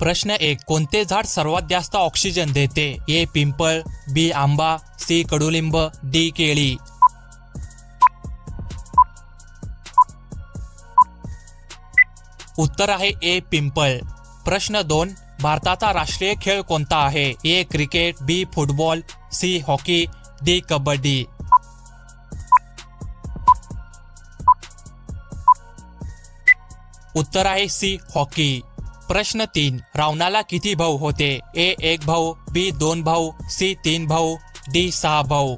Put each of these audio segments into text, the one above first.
प्रश्न 1. कोणते झाड सर्वात जास्त ऑक्सिजन देते? ए. पिंपळ, बी. आंबा, सी. कडुलिंब, डी. केळी. उत्तर आहे ए. पिंपळ. प्रश्न 2. भारताचा राष्ट्रीय खेळ कोणता आहे? A. Cricket, B. Football, C. Hockey, D. Kabaddi. उत्तर आहे सी. हॉकी. प्रश्न 3. रावणाला किती भाऊ होते? ए. 1 भाऊ, बी. 2 भाऊ, सी. 3 भाऊ, डी. 6 भाऊ.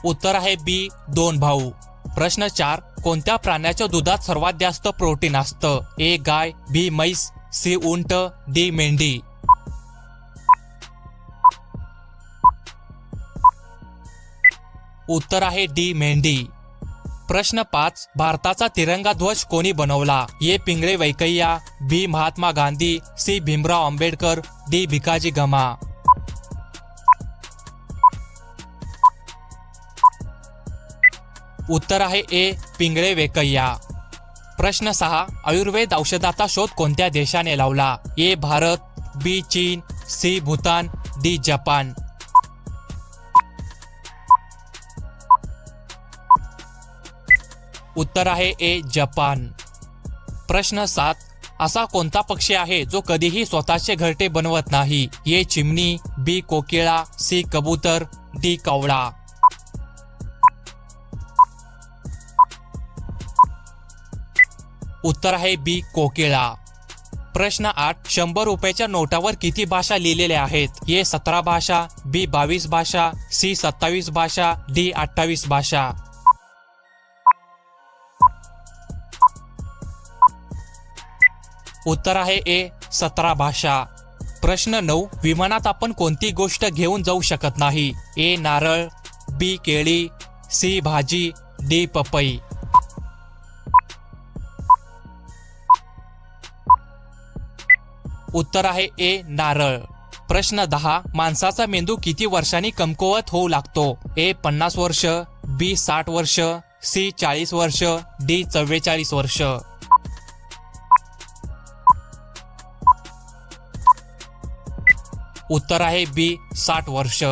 उत्तर आहे बी. 2 भाऊ. प्रश्न 4. कोणत्या प्राण्याच्या दुधात सर्वात जास्त प्रोटीन असतं? ए. गाय, बी. म्हैस, सी. उंट, डी. मेंढी. उत्तर आहे डी. मेंढी. प्रश्न 5. भारताचा तिरंगा ध्वज कोणी बनवला? ए. पिंगळे व्यंकय्या, बी. महात्मा गांधी, सी. भीमराव आंबेडकर, डी. भिकाजी गमा. उत्तर आहे ए. पिंगळे व्यंकय्या. प्रश्न 6. आयुर्वेद औषधाचा शोध कोणत्या देशाने लावला? ए. भारत, बी. चीन, सी. भूतान, डी. जपान. उत्तर आहे ए. जपान. प्रश्न 7. असा कोणता पक्षी आहे जो कधीही स्वतःचे घरटे बनवत नाही? ए. चिमणी, बी. कोकिळा, सी. कबूतर, डी. कावळा. उत्तर आहे बी. कोकिळा. प्रश्न 8. 100 रुपयाच्या नोटावर किती भाषा लिहिलेल्या आहेत? ए. 17 भाषा, बी. 22 भाषा, सी. 27 भाषा, डी. 28 भाषा. उत्तर आहे ए. 17 भाषा. प्रश्न 9. विमानात आपण कोणती गोष्ट घेऊन जाऊ शकत नाही? ए. नारळ, बी. केळी, सी. भाजी, डी. पपई. उत्तर आहे ए. नारळ. प्रश्न 10. माणसाचा मेंदू किती वर्षांनी कमकुवत होऊ लागतो? ए. 50 वर्ष, बी. 60 वर्ष, सी. 40 वर्ष, डी. 44 वर्ष. उत्तर आहे बी. 60 वर्ष.